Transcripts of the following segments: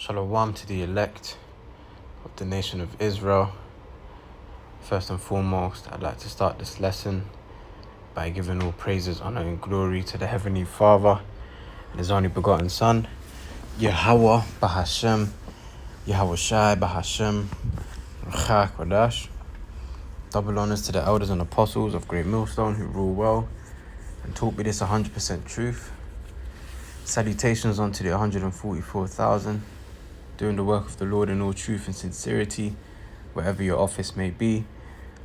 Shalom to the elect of the nation of Israel. First and foremost, I'd like to start this lesson by giving all praises, honor, and glory to the Heavenly Father and His only begotten Son, Yahweh Bahashem, Yahweh Shai Bahashem, Ruach Kodash. Double honors to the elders and apostles of Great Millstone who rule well and taught me this 100% truth. Salutations unto the 144,000. Doing the work of the Lord in all truth and sincerity, wherever your office may be.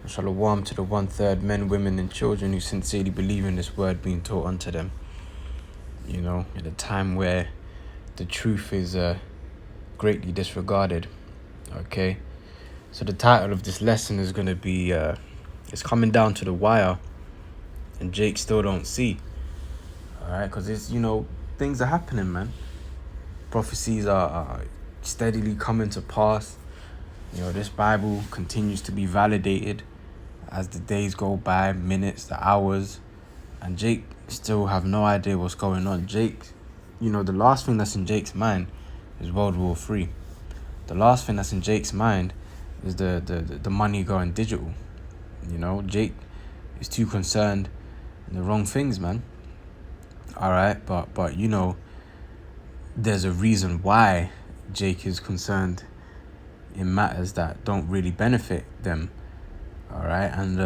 And shalom to the 1/3 men, women, and children who sincerely believe in this word being taught unto them. You know, in a time where the truth is greatly disregarded. Okay, so the title of this lesson is going to be it's coming down to the wire, and Jake still don't see. All right, because it's, you know, things are happening, man. Prophecies are steadily coming to pass. You know, this Bible continues to be validated as the days go by, minutes, the hours, and Jake still have no idea what's going on. Jake, you know, the last thing that's in Jake's mind is World War III. The last thing that's in Jake's mind is the money going digital. You know, Jake is too concerned in the wrong things, man. All right, but you know, there's a reason why Jake is concerned in matters that don't really benefit them. All right, and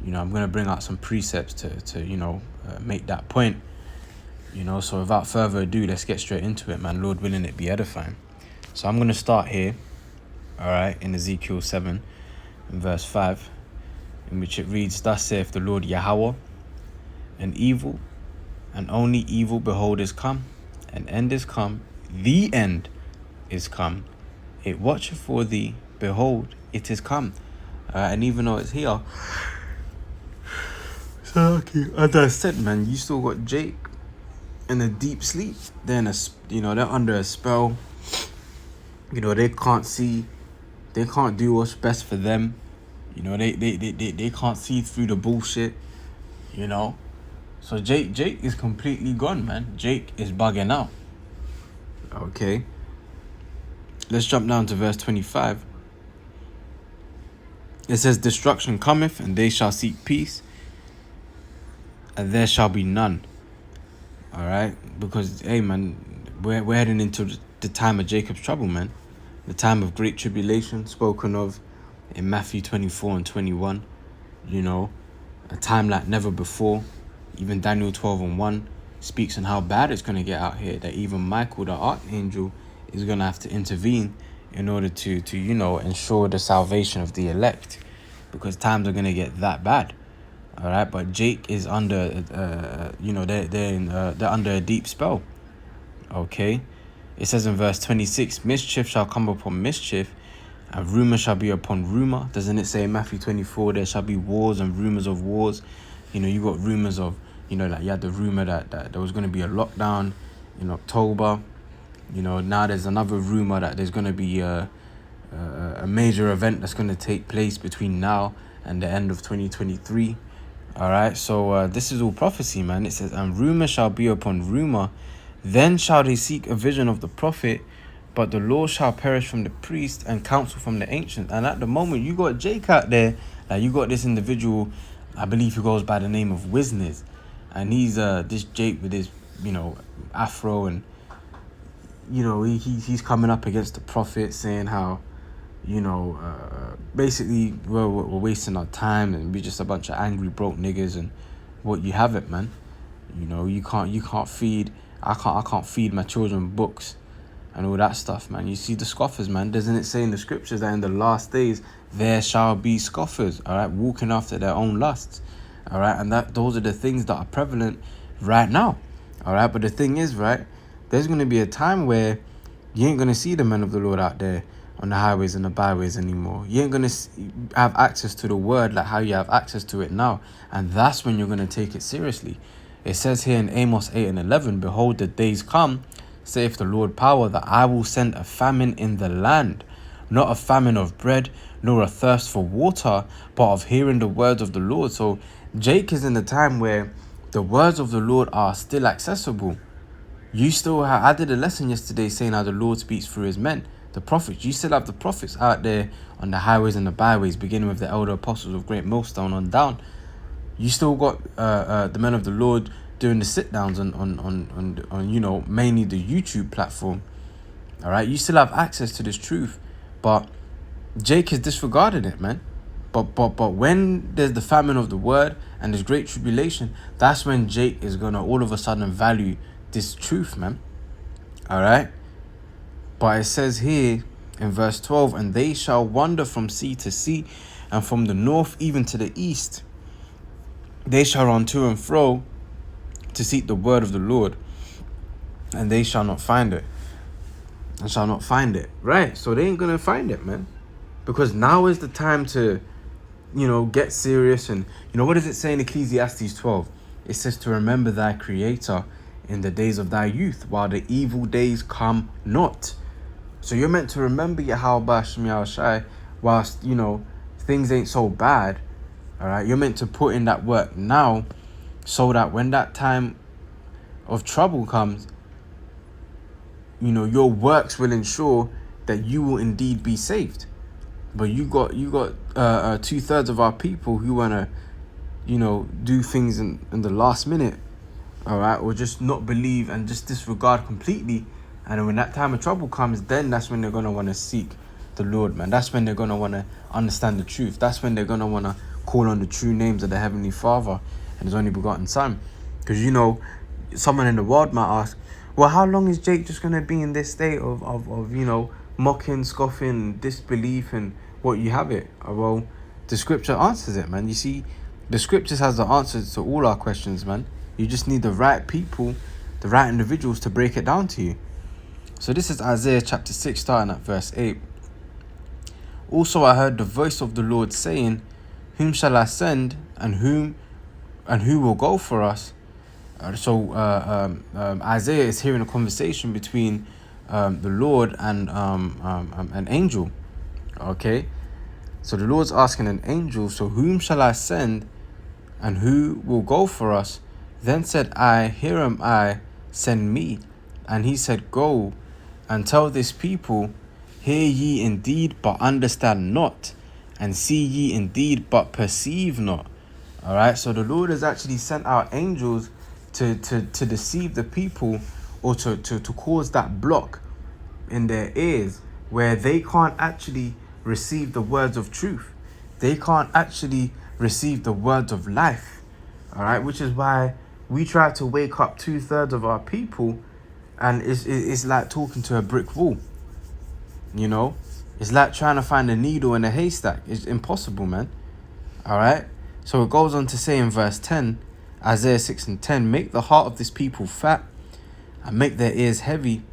you know, I'm gonna bring out some precepts to you know, make that point. You know, so without further ado, let's get straight into it, man. Lord willing, it be edifying. So I'm gonna start here. All right, in Ezekiel 7, in verse 5, in which it reads, "Thus saith the Lord Yahweh, an evil, and only evil, behold, is come, an end is come, the end is come. It watcheth for thee, behold, it is come." And even though it's here, so okay, as I said, man, you still got Jake in a deep sleep. They're in they're under a spell. You know, they can't see, they can't do what's best for them. You know, they can't see through the bullshit. You know, so Jake is completely gone, man. Jake is bugging out. Okay, let's jump down to verse 25. It says, "Destruction cometh, and they shall seek peace, and there shall be none." All right, because hey, man, we're heading into the time of Jacob's trouble, man. The time of great tribulation spoken of in Matthew 24 and 21. You know, a time like never before. Even Daniel 12 and 1 speaks on how bad it's going to get out here, that even Michael, the archangel, is going to have to intervene in order to you know, ensure the salvation of the elect, because times are going to get that bad. All right, but Jake is under you know, they're under a deep spell. Okay, it says in verse 26, "Mischief shall come upon mischief, and rumor shall be upon rumor." Doesn't it say in Matthew 24, there shall be wars and rumors of wars? You know, you got rumors of, you know, like you had the rumor that there was going to be a lockdown in October. You know, now there's another rumor that there's going to be a major event that's going to take place between now and the end of 2023. All right, so this is all prophecy, man. It says, "And rumor shall be upon rumor, then shall they seek a vision of the prophet, but the law shall perish from the priest and counsel from the ancient." And at the moment, you got Jake out there, like you got this individual, I believe he goes by the name of Wisnes, and he's this Jake with his, you know, afro, and you know, he's coming up against the prophet, saying how, you know, basically we're wasting our time and we're just a bunch of angry broke niggas, and what you have it, man. You know, you can't feed, I can't feed my children books and all that stuff, man. You see the scoffers, man. Doesn't it say in the scriptures that in the last days there shall be scoffers, all right, walking after their own lusts, all right, and those are the things that are prevalent right now, all right. But the thing is, right, there's going to be a time where you ain't going to see the men of the Lord out there on the highways and the byways anymore. You ain't going to have access to the word like how you have access to it now, and that's when you're going to take it seriously. It says here in Amos 8 and 11, "Behold, the days come, saith the Lord power, that I will send a famine in the land, not a famine of bread, nor a thirst for water, but of hearing the words of the Lord." So Jake is in the time where the words of the Lord are still accessible. You still have, I did a lesson yesterday saying how the Lord speaks through his men, the prophets. You still have the prophets out there on the highways and the byways, beginning with the elder apostles of Great Millstone on down. You still got the men of the Lord doing the sit downs on you know, mainly the YouTube platform. All right, you still have access to this truth, but Jake has disregarded it, man. But when there's the famine of the word and there's great tribulation, that's when Jake is gonna all of a sudden value this truth, man. All right. But it says here in verse 12, and they shall wander from sea to sea, and from the north even to the east. They shall run to and fro to seek the word of the Lord, and they shall not find it. And shall not find it. Right. So they ain't gonna find it, man. Because now is the time to, you know, get serious. And, you know, what does it say in Ecclesiastes 12? It says to remember thy creator in the days of thy youth, while the evil days come not. So you're meant to remember Yahweh Shem Shai whilst, you know, things ain't so bad. All right. You're meant to put in that work now so that when that time of trouble comes, you know, your works will ensure that you will indeed be saved. But you got 2/3 of our people who wanna, you know, do things in the last minute, all right, or just not believe and just disregard completely. And when that time of trouble comes, then that's when they're gonna want to seek the Lord, man. That's when they're gonna want to understand the truth. That's when they're gonna want to call on the true names of the Heavenly Father and His only begotten Son. Because, you know, someone in the world might ask, well, how long is Jake just gonna be in this state of you know, mocking, scoffing, disbelief, and what you have it? Well, the scripture answers it, man. You see, the scriptures has the answers to all our questions, man. You just need the right people, the right individuals to break it down to you. So this is Isaiah chapter 6, starting at verse 8. Also I heard the voice of the Lord saying, whom shall I send, and who will go for us? Isaiah is hearing a conversation between the Lord and an angel. Okay, so the Lord's asking an angel, so whom shall I send, and who will go for us? Then said I, here am I, send me. And he said, go and tell this people, hear ye indeed, but understand not, and see ye indeed, but perceive not. All right, so the Lord has actually sent out angels to deceive the people, or to cause that block in their ears where they can't actually receive the words of truth. They can't actually receive the words of life. All right, which is why we try to wake up 2/3 of our people, and it's like talking to a brick wall. You know, it's like trying to find a needle in a haystack. It's impossible, man. All right. So it goes on to say in verse 10, Isaiah 6:10, make the heart of this people fat, and make their ears heavy,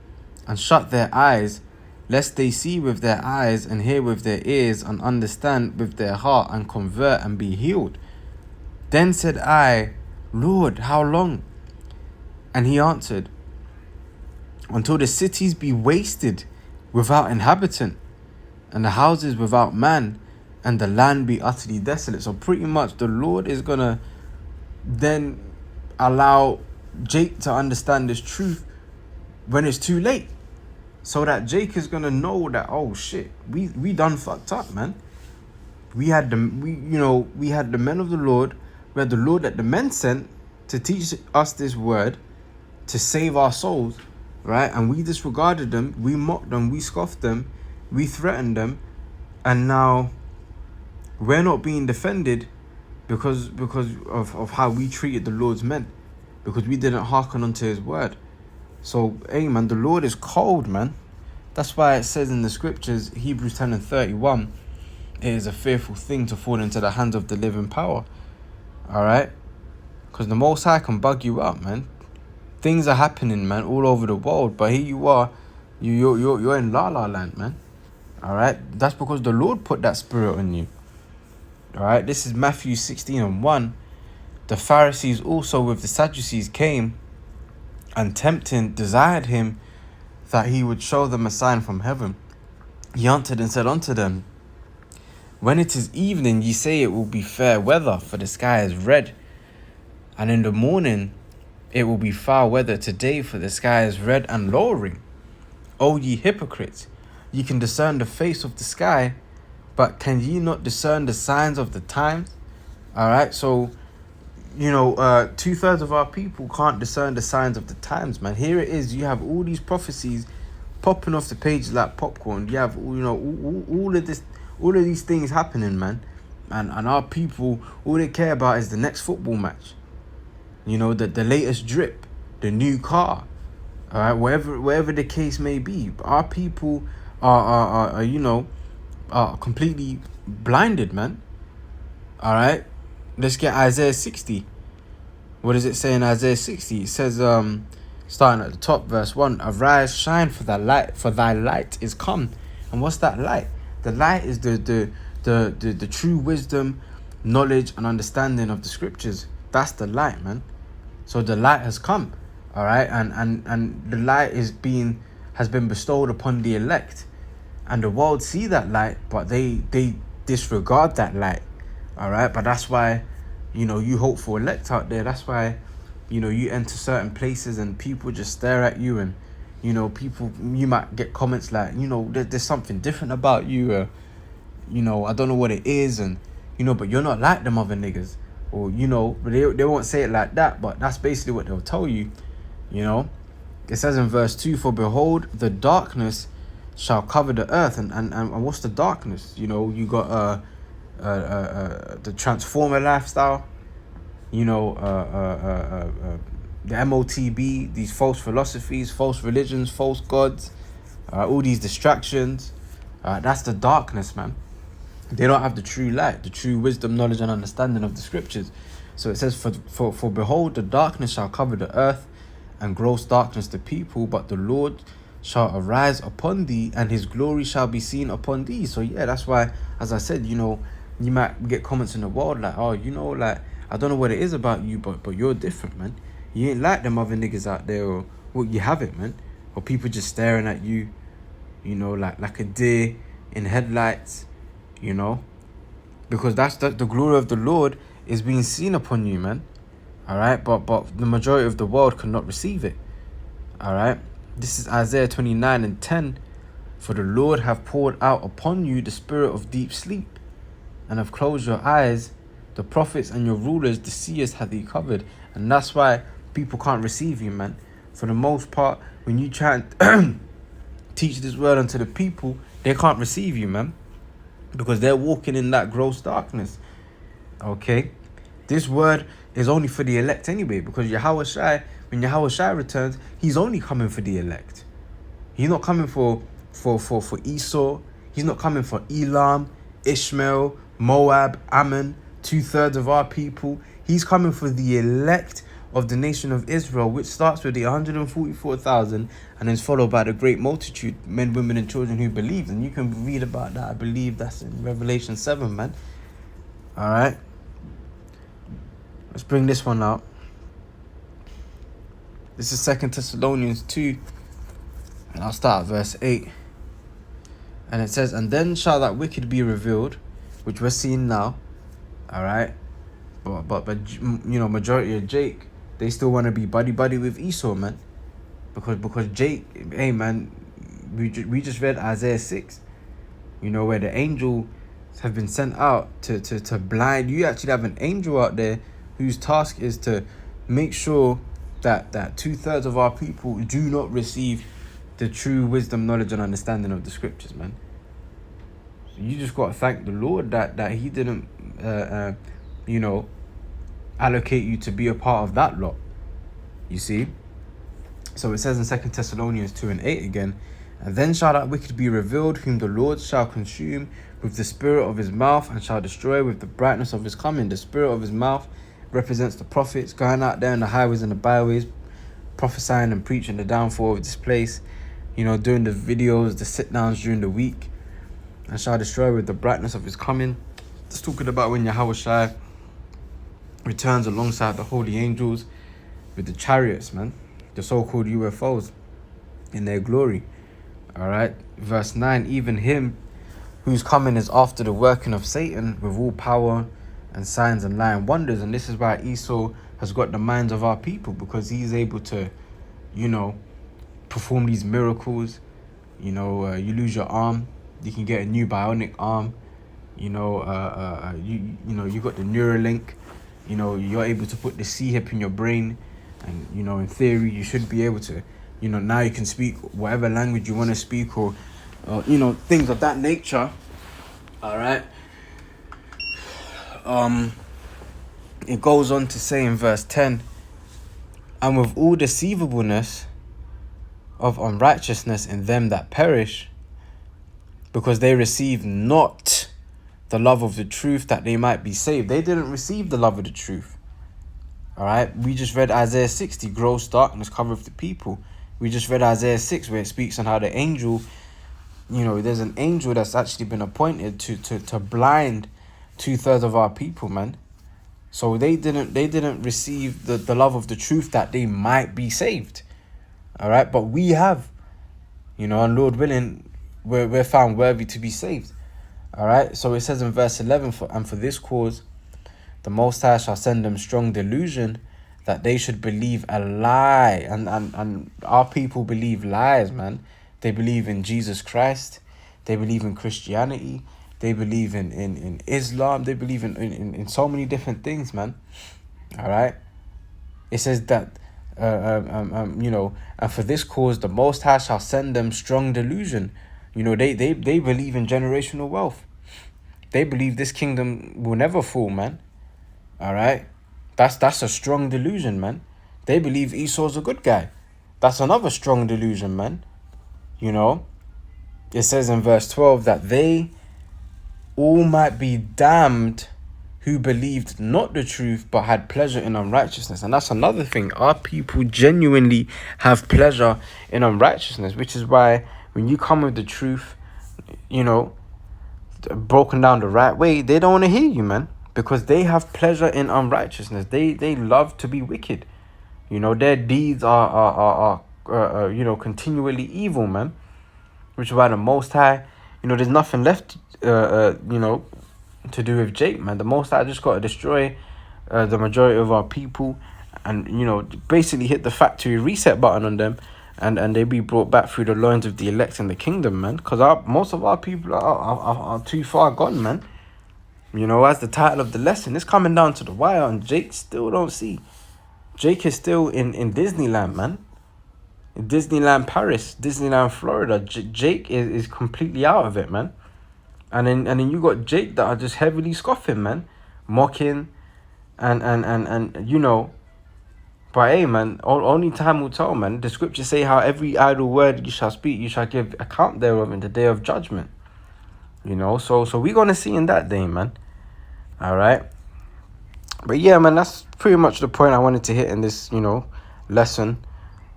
and shut their eyes, lest they see with their eyes, and hear with their ears, and understand with their heart, and convert, and be healed. Then said I, Lord, how long? And he answered, until the cities be wasted without inhabitant, and the houses without man, and the land be utterly desolate. So pretty much the Lord is going to then allow Jake to understand this truth when it's too late. So that Jake is going to know that, oh shit, we done fucked up, man. We had the men of the Lord. We had the Lord that the men sent to teach us this word, to save our souls, right? And we disregarded them, we mocked them, we scoffed them, we threatened them, and now we're not being defended because of how we treated the Lord's men, because we didn't hearken unto His word. So, hey man, the Lord is cold, man. That's why it says in the scriptures, Hebrews 10:31, it is a fearful thing to fall into the hands of the living power. All right, because the Most High can bug you up, man. Things are happening, man, all over the world, but here you are, you're in La La Land, man. All right, that's because the Lord put that spirit on you. All right, this is Matthew 16:1. The Pharisees also with the Sadducees came, and tempting desired him that he would show them a sign from heaven. He answered and said unto them, when it is evening, ye say it will be fair weather, for the sky is red. And in the morning It will be foul weather today, for the sky is red and lowering. O ye hypocrites, ye can discern the face of the sky, but can ye not discern the signs of the times? All right, so 2/3 of our people can't discern the signs of the times, man. Here it is. You have all these prophecies popping off the pages like popcorn. You have all of this, all of these things happening, man. And our people, all they care about is the next football match. The latest drip, the new car. All right, wherever the case may be. Our people are completely blinded, man. All right, let's get Isaiah 60. What does it say in Isaiah 60? It says, starting at the top, verse 1, arise, shine, for thy light is come. And what's that light? The light is the true wisdom, knowledge, and understanding of the scriptures. That's the light, man. So the light has come, all right, and the light has been bestowed upon the elect, and the world see that light, but they disregard that light, all right. But that's why, you hope for elect out there. That's why, you enter certain places and people just stare at you, and people, you might get comments like, there's something different about you, I don't know what it is, and but you're not like them other niggas. Or, but they won't say it like that, but that's basically what they'll tell you, It says in verse 2, for behold, the darkness shall cover the earth. And what's the darkness? You got the transformer lifestyle, the MOTB, these false philosophies, false religions, false gods, all these distractions. That's the darkness, man. They don't have the true light, the true wisdom, knowledge, and understanding of the scriptures. So it says, for behold, the darkness shall cover the earth, and gross darkness the people, but the Lord shall arise upon thee, and his glory shall be seen upon thee. So yeah, that's why, as I said, you might get comments in the world like, oh, like, I don't know what it is about you, but you're different, man. You ain't like them other niggas out there, or well, you have it, man. Or people just staring at you, like a deer in headlights. Because that's the glory of the Lord is being seen upon you, man. All right, but the majority of the world cannot receive it. All right, this is Isaiah 29:10. For the Lord have poured out upon you the spirit of deep sleep, and have closed your eyes. The prophets and your rulers, the seers, hath he covered. And that's why people can't receive you, man. For the most part, when you try and teach this word unto the people, they can't receive you, man. Because they're walking in that gross darkness. Okay? This word is only for the elect anyway. Because Yahushua, when Yahushua returns, he's only coming for the elect. He's not coming for Esau. He's not coming for Elam, Ishmael, Moab, Ammon, 2/3 of our people. He's coming for the elect of the nation of Israel, which starts with the 144,000 and is followed by the great multitude, men, women, and children who believe. And you can read about that. I believe that's in Revelation 7, man. All right. Let's bring this one out. This is 2 Thessalonians 2, and I'll start at verse 8. And it says, and then shall that wicked be revealed, which we're seeing now. All right. But majority of Jake, they still want to be buddy with Esau, man. Because Jake, hey, man, we just read Isaiah 6, where the angels have been sent out to blind. You actually have an angel out there whose task is to make sure that 2/3 of our people do not receive the true wisdom, knowledge, and understanding of the scriptures, man. So you just got to thank the Lord that he didn't, allocate you to be a part of that lot. You see? So it says in 2 Thessalonians 2:8 again, and then shall that wicked be revealed, whom the Lord shall consume with the spirit of his mouth, and shall destroy with the brightness of his coming. The spirit of his mouth represents the prophets going out there in the highways and the byways, prophesying and preaching the downfall of this place, doing the videos, the sit-downs during the week, and shall destroy with the brightness of his coming. It's talking about when Yahushua returns alongside the holy angels with the chariots, man, the so-called UFOs in their glory. All right, verse 9, even him whose coming is after the working of Satan with all power and signs and lying wonders. And this is why Esau has got the minds of our people, because he's able to, you know, perform these miracles. You know, you lose your arm, you can get a new bionic arm. You know, you know, you got the Neuralink. You know, you're able to put the C-hip in your brain, and you know, in theory, you should be able to. You know, now you can speak whatever language you want to speak, or you know, things of that nature. All right. It goes on to say in verse 10, and with all deceivableness of unrighteousness in them that perish, because they receive not the love of the truth, that they might be saved. They didn't receive the love of the truth. All right. We just read Isaiah 60, gross darkness covereth the people. We just read Isaiah 6, where it speaks on how the angel, you know, there's an angel that's actually been appointed to blind 2/3 of our people, man. So they didn't receive the love of the truth, that they might be saved. All right. But we have, you know, and Lord willing, we're found worthy to be saved. All right. So it says in verse 11, and for this cause, the Most High shall send them strong delusion, that they should believe a lie. And our people believe lies, man. They believe in Jesus Christ. They believe in Christianity. They believe in Islam. They believe in so many different things, man. All right. It says that, you know, and for this cause, the Most High shall send them strong delusion. You know, they believe in generational wealth. They believe this kingdom will never fall, man. All right. That's a strong delusion, man. They believe Esau's a good guy. That's another strong delusion, man. You know, it says in verse 12 that they all might be damned who believed not the truth, but had pleasure in unrighteousness. And that's another thing. Our people genuinely have pleasure in unrighteousness, which is why when you come with the truth, you know, broken down the right way, they don't want to hear you, man, because they have pleasure in unrighteousness. They love to be wicked. You know, their deeds are you know, continually evil, man. Which is why the Most High, you know, there's nothing left, you know, to do with Jake, man. The Most High just got to destroy the majority of our people, and, you know, basically hit the factory reset button on them, and they be brought back through the loins of the elect in the kingdom, man. Because most of our people are too far gone, man. You know, as the title of the lesson, it's coming down to the wire, and Jake still don't see. Jake is still in Disneyland, man. In Disneyland Paris, Disneyland Florida. Jake is completely out of it, man. And then you got Jake that are just heavily scoffing, man, mocking, and you know. But hey, man, only time will tell, man. The scriptures say how every idle word you shall speak, you shall give account thereof in the day of judgment. You know, so we're gonna see in that day, man. All right. But yeah, man, that's pretty much the point I wanted to hit in this, you know, lesson.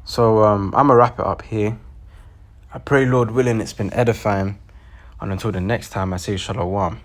So I'm gonna wrap it up here. I pray, Lord willing, it's been edifying. And until the next time, I say shalom.